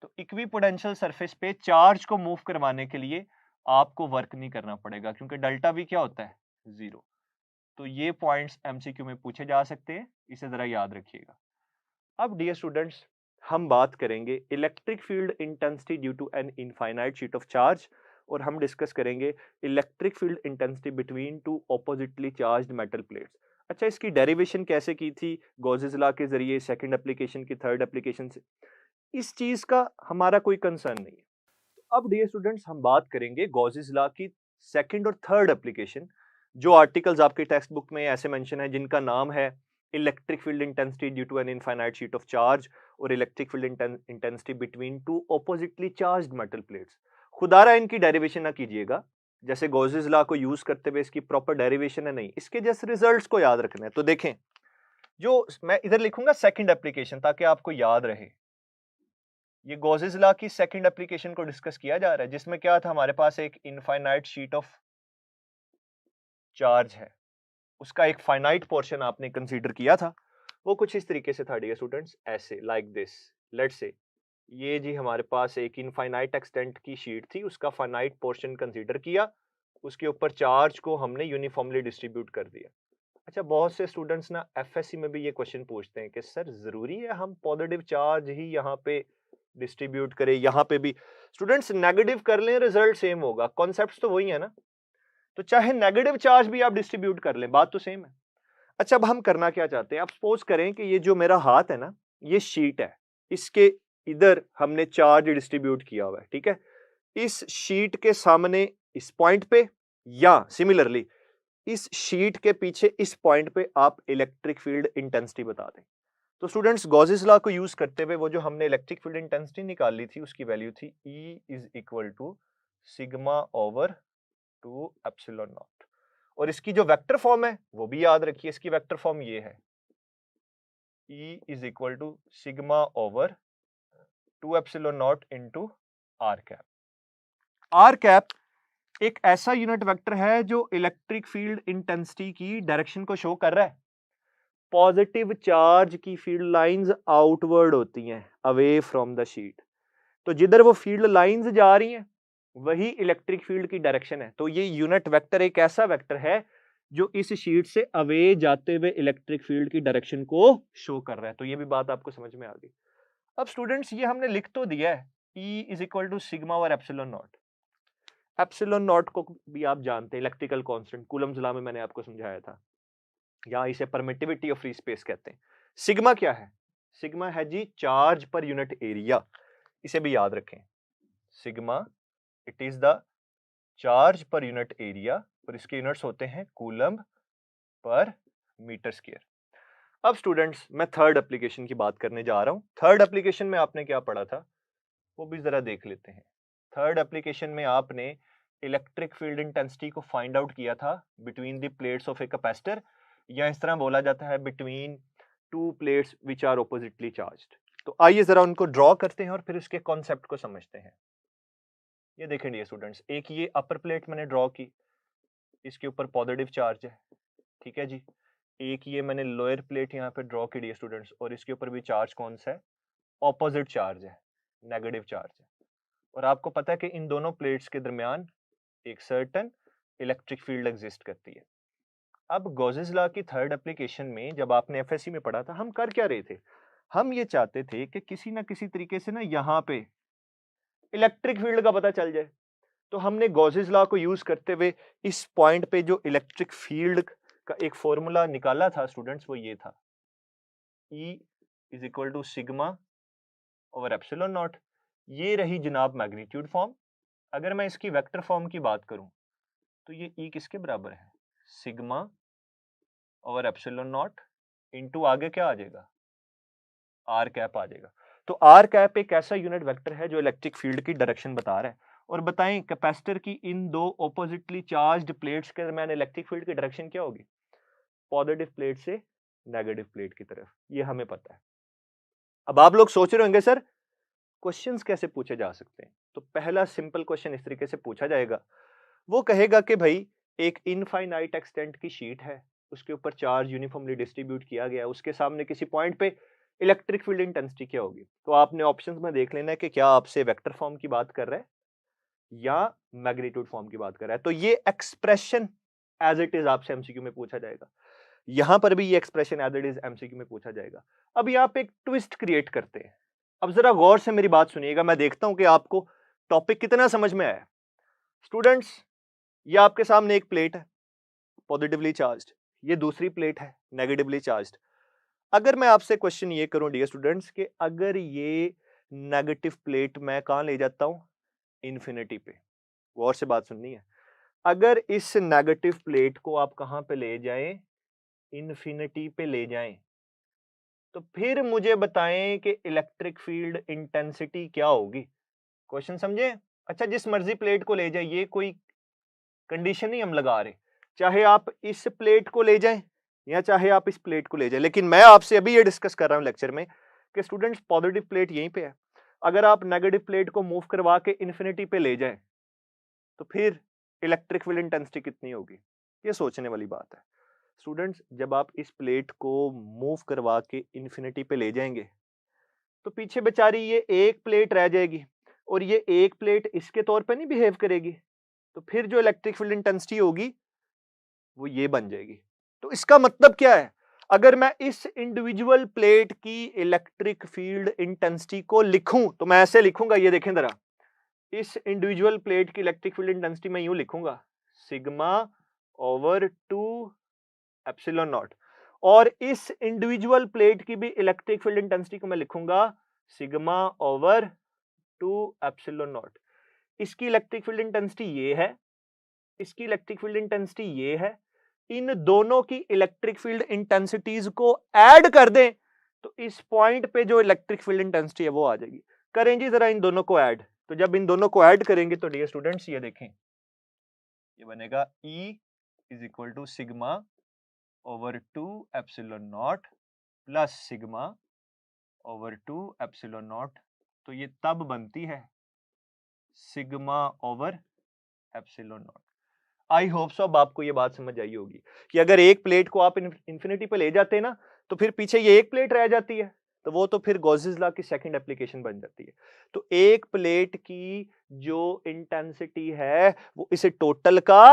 तो इक्वी पोटेंशियल सरफेस पे चार्ज को मूव करवाने के लिए आपको वर्क नहीं करना पड़ेगा, क्योंकि डेल्टा वी क्या होता है, जीरो। तो ये पॉइंट्स एमसीक्यू में पूछे जा सकते हैं, इसे जरा याद रखिएगा। अब डियर स्टूडेंट्स, हम बात करेंगे electric field intensity due to an infinite sheet of charge, और हम डिस्कस करेंगे electric field intensity between two oppositely charged metal plates. अच्छा, इसकी डेरिवेशन कैसे की थी, गॉसेस लॉ के जरिए, सेकंड एप्लीकेशन की, थर्ड एप्लीकेशन से, इस चीज का हमारा कोई कंसर्न नहीं है। तो अब डियर स्टूडेंट्स, हम बात करेंगे गॉसेस लॉ की सेकंड और थर्ड एप्लीकेशन। जो आर्टिकल्स आपके टेक्स्ट बुक में ऐसे मेंशन है, जिनका नाम है electric field intensity due to an infinite sheet of charge, और electric field intensity between two oppositely charged metal plates. खुदारा इनकी डेरिवेशन ना कीजिएगा, जैसे गॉसेस लॉ को यूज करते हुए इसकी प्रॉपर डेरिवेशन है नहीं, इसके जैसे रिजल्ट्स को याद रखना है। तो देखें, जो मैं इधर लिखूंगा सेकंड एप्लीकेशन, ताकि आपको याद रहे, ये गॉसेस लॉ की सेकंड एप्लीकेशन को डिस्कस किया जा रहा है, जिसमें क्या था, हमारे पास एक इनफाइनाइट शीट ऑफ चार्ज है, उसका एक फाइनाइट पोर्शन आपने कंसीडर किया था। वो कुछ इस तरीके से था डियर स्टूडेंट्स, ऐसे लाइक दिस। लेट्स से ये जी हमारे पास एक इनफाइनाइट एक्सटेंट की शीट थी, उसका फाइनाइट पोर्शन कंसीडर किया, उसके ऊपर चार्ज को हमने यूनिफॉर्मली डिस्ट्रीब्यूट कर दिया। अच्छा, बहुत से स्टूडेंट्स ना एफएससी में भी ये क्वेश्चन पूछते हैं कि सर जरूरी है हम पॉजिटिव चार्ज ही यहाँ पे डिस्ट्रीब्यूट करे, यहाँ पे भी स्टूडेंट्स नेगेटिव कर लें रिजल्ट सेम होगा, कॉन्सेप्ट्स तो वही है ना। तो चाहे नेगेटिव चार्ज भी आप डिस्ट्रीब्यूट कर लें, बात तो सेम है। अच्छा, अब हम करना क्या चाहते हैं, आप सपोज करें कि ये जो मेरा हाथ है ना, ये शीट है, इसके इधर हमने चार्ज डिस्ट्रीब्यूट किया हुआ है, ठीक है। इस शीट के सामने इस पॉइंट पे या सिमिलरली इस शीट के पीछे इस पॉइंट पे आप इलेक्ट्रिक फील्ड इंटेंसिटी बता दें। तो स्टूडेंट्स गॉसेस लॉ को यूज करते हुए वो जो हमने इलेक्ट्रिक फील्ड इंटेंसिटी निकाली थी उसकी वैल्यू थी E is equal to sigma over 2 epsilon naught. और इसकी जो वेक्टर फॉर्म है वो भी याद रखिए, इसकी वेक्टर फॉर्म ये है E is equal to sigma over 2 epsilon naught into R cap. R cap एक ऐसा यूनिट वेक्टर है जो इलेक्ट्रिक फील्ड इंटेंसिटी की डायरेक्शन को शो कर रहा है। पॉजिटिव चार्ज की फील्ड लाइंस आउटवर्ड होती हैं, अवे फ्रॉम द शीट। तो जिधर वो फील्ड लाइंस जा रही हैं वही इलेक्ट्रिक फील्ड की डायरेक्शन है। तो ये यूनिट वेक्टर एक ऐसा वेक्टर है जो इस शीट से अवे जाते हुए इलेक्ट्रिक फील्ड की डायरेक्शन को शो कर रहा है। तो ये भी बात आपको समझ में आ गई। अब स्टूडेंट्स ये हमने लिख तो दिया है E is equal to sigma और एप्सिलॉन नॉट। एप्सिलॉन नॉट को भी आप जानते हैं, इलेक्ट्रिकल कांस्टेंट, कूलम्स लॉ में मैंने आपको समझाया था। यहाँ इसे परमिटिविटी ऑफ फ्री स्पेस कहते हैं। सिग्मा क्या है? सिग्मा है जी चार्ज पर यूनिट एरिया, इसे भी याद रखें। Sigma it is the charge per unit area और इसके यूनिट्स होते हैं कूलम्ब पर मीटर स्क्वायर। अब स्टूडेंट्स मैं थर्ड एप्लीकेशन की बात करने जा रहा हूं। थर्ड एप्लीकेशन में आपने क्या पढ़ा था वो भी जरा देख लेते हैं। थर्ड एप्लीकेशन में आपने इलेक्ट्रिक फील्ड इंटेंसिटी को फाइंड आउट किया था between the plates of a capacitor, या इस तरह बोला जाता है between two plates which are oppositely charged. तो आइए जरा उनको ड्रॉ करते हैं और फिर इसके कॉन्सेप्ट को समझते हैं। ये देखें डियर स्टूडेंट्स, एक ये अपर प्लेट मैंने ड्रॉ की, इसके ऊपर पॉजिटिव चार्ज है, ठीक है जी। एक ये मैंने लोअर प्लेट यहाँ पे ड्रॉ की डियर स्टूडेंट्स और इसके ऊपर भी चार्ज कौन सा है? ऑपोजिट चार्ज है, नेगेटिव चार्ज है। और आपको पता है कि इन दोनों प्लेट्स के दरमियान एक सर्टेन इलेक्ट्रिक फील्ड एग्जिस्ट करती है। अब गॉसेस लॉ की थर्ड एप्लीकेशन में जब आपने एफएससी में पढ़ा था, हम कर क्या रहे थे? हम ये चाहते थे कि किसी ना किसी तरीके से ना यहाँ पे इलेक्ट्रिक फील्ड का पता चल जाए। तो हमने गॉसेस लॉ को यूज करते हुए इस पॉइंट पे जो इलेक्ट्रिक फील्ड का एक फॉर्मूला निकाला था स्टूडेंट्स, वो ये था E is equal to sigma over epsilon naught. ये रही जनाब मैग्नीट्यूड फॉर्म। अगर मैं इसकी वेक्टर फॉर्म की बात करूं तो ये E किसके बराबर है? Sigma over epsilon naught into आगे क्या आ जाएगा? आर कैप आ जाएगा। तो आर कैप एक ऐसा यूनिट वेक्टर है जो इलेक्ट्रिक फील्ड की डायरेक्शन बता रहा है। और बताएं कैपेसिटर की इन दो ऑपोजिटली चार्ज्ड प्लेट्स के दरमियान इलेक्ट्रिक फील्ड की डायरेक्शन क्या होगी? पॉजिटिव प्लेट से नेगेटिव प्लेट की तरफ, ये हमें पता है। अब आप लोग सोच रहे होंगे सर क्वेश्चंस कैसे पूछे जा सकते हैं? तो पहला सिंपल क्वेश्चन इस तरीके से पूछा जाएगा, वो कहेगा कि भाई एक इनफाइनाइट एक्सटेंट की शीट है, उसके ऊपर चार्ज यूनिफॉर्मली डिस्ट्रीब्यूट किया गया है, उसके सामने किसी पॉइंट पे इलेक्ट्रिक फील्ड इंटेंसिटी क्या होगी? तो आपने ऑप्शंस में देख लेना है कि क्या आपसे वेक्टर फॉर्म की बात कर रहा है या मैग्नीट्यूड फॉर्म की बात कर रहा है। तो ये एक्सप्रेशन एज इट इज आपसे एमसीक्यू में पूछा जाएगा, यहां पर भी ये expression as it is MCQ में पूछा जाएगा। अब यहाँ पे एक ट्विस्ट क्रिएट करते हैं। अब जरा गौर से मेरी बात सुनिएगा, मैं देखता हूं कि आपको टॉपिक कितना समझ में आया। स्टूडेंट्स ये आपके सामने एक प्लेट है पॉजिटिवली चार्ज्ड, ये दूसरी प्लेट है नेगेटिवली चार्ज्ड। अगर मैं आपसे क्वेश्चन ये करूं डियर स्टूडेंट्स कि अगर ये नेगेटिव प्लेट मैं कहां ले जाता हूं? इन्फिनिटी पे। गौर से बात सुननी है। अगर इस नेगेटिव प्लेट को आप कहां पे ले जाएं? इन्फिनिटी पे ले जाएं, तो फिर मुझे बताएं कि इलेक्ट्रिक फील्ड इंटेंसिटी क्या होगी। क्वेश्चन समझे? अच्छा, जिस मर्जी प्लेट को ले जाए, ये कोई कंडीशन नहीं हम लगा रहे, चाहे आप इस प्लेट को ले जाएं या चाहे आप इस प्लेट को ले जाएं। लेकिन मैं आपसे अभी ये डिस्कस कर रहा हूं लेक्चर में कि स्टूडेंट्स पॉजिटिव प्लेट यहीं पे है, अगर आप नेगेटिव प्लेट को मूव करवा के इन्फिनिटी पे ले जाएं तो फिर इलेक्ट्रिक फील्ड इंटेंसिटी कितनी होगी? ये सोचने वाली बात है। स्टूडेंट्स जब आप इस प्लेट को मूव करवा के इन्फिनिटी पे ले जाएंगे तो पीछे बेचारी ये एक प्लेट रह जाएगी और ये एक प्लेट इसके तौर पे नहीं बिहेव करेगी, तो फिर जो इलेक्ट्रिक फील्ड इंटेंसिटी होगी वो ये बन जाएगी। तो इसका मतलब क्या है? अगर मैं इस इंडिविजुअल प्लेट की इलेक्ट्रिक फील्ड इंटेंसिटी को लिखूं तो मैं ऐसे लिखूंगा, ये देखें जरा, इस इंडिविजुअल प्लेट की इलेक्ट्रिक फील्ड इंटेंसिटी मैं यूं लिखूंगा, सिग्मा ओवर 2 एप्सिलॉन नॉट। और इस इंडिविजुअल प्लेट की भी इलेक्ट्रिक फील्ड इंटेंसिटी को मैं लिखूंगा सिग्मा ओवर 2 एप्सिलॉन नॉट। इसकी इलेक्ट्रिक फील्ड इंटेंसिटी ये है, इसकी इलेक्ट्रिक फील्ड इंटेंसिटी ये है। इन दोनों की इलेक्ट्रिक फील्ड इंटेंसिटीज को ऐड कर दें तो इस पॉइंट पे जो इलेक्ट्रिक फील्ड इंटेंसिटी है वो आ जाएगी। करें जी जरा इन दोनों को ऐड। तो जब इन दोनों को ऐड करेंगे तो डियर स्टूडेंट्स ये देखें, ये बनेगा E is equal to sigma over 2 epsilon naught plus sigma over 2 epsilon naught. तो ये तब बनती है sigma over epsilon naught. I hope so अब आपको ये बात समझ आई होगी कि अगर एक प्लेट को आप इंफिनिटी पे ले जाते हैं ना तो फिर पीछे ये एक प्लेट रह जाती है, तो वो तो फिर गॉसेस लॉ की सेकंड एप्लीकेशन बन जाती है। तो एक प्लेट की जो इंटेंसिटी है वो इसे टोटल का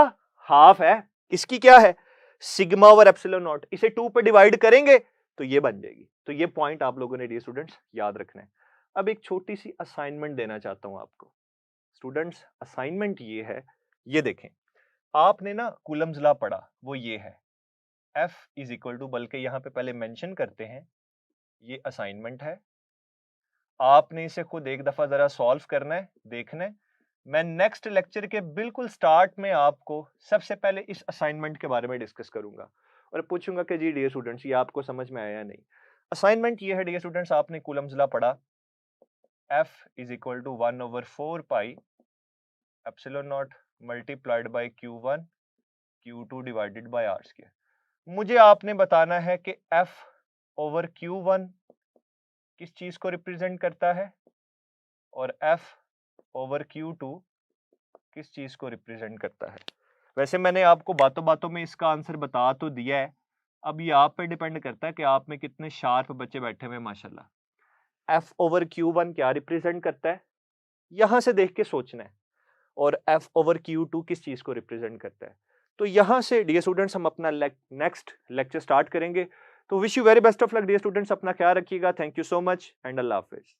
हाफ है। इसकी क्या है, सिग्मा ओवर एप्सिलॉन नॉट। इसे 2 पे डिवाइड करेंगे तो ये बन जाएगी। तो ये पॉइंट आप लोगों ने डियर स्टूडेंट्स याद रखना है। अब एक छोटी सी असाइनमेंट देना चाहता हूं आपको स्टूडेंट्स। असाइनमेंट ये है, ये देखें, आपने ना कूलम्स लॉ पढ़ा, वो ये है F इज इक्वल टू, बल्कि यहां पे पहले मेंशन करते हैं, ये असाइनमेंट है, आपने इसे खुद एक दफा जरा सॉल्व करना है, देखना है। मैं नेक्स्ट लेक्चर के बिल्कुल स्टार्ट में आपको सबसे पहले इस असाइनमेंट के बारे में डिस्कस करूंगा और पूछूंगा कि जी डियर स्टूडेंट्स ये आपको समझ में आया या नहीं। असाइनमेंट ये है डियर स्टूडेंट्स, आपने कूलम्स लॉ पढ़ा, F is equal to 1/4 pi epsilon naught multiplied by Q1 Q2 divided by R square. मुझे आपने बताना है कि F ओवर Q1 किस चीज को रिप्रेजेंट करता है और F ओवर Q2 किस चीज को रिप्रेजेंट करता है। वैसे मैंने आपको बातों बातों में इसका आंसर बता तो दिया है, अब ये आप पे डिपेंड करता है कि आप में कितने शार्प बच्चे बैठे हुए माशाल्लाह। F ओवर Q1 क्या रिप्रेजेंट करता है, यहां से देख के सोचना है, और F ओवर Q2 किस चीज को रिप्रेजेंट करता है। तो यहां से डियर स्टूडेंट्स हम अपना नेक्स्ट लेक्चर स्टार्ट करेंगे। तो wish you very best of luck dear students, अपना ख्याल रखिएगा। Thank you so much and अल्लाह हाफिज।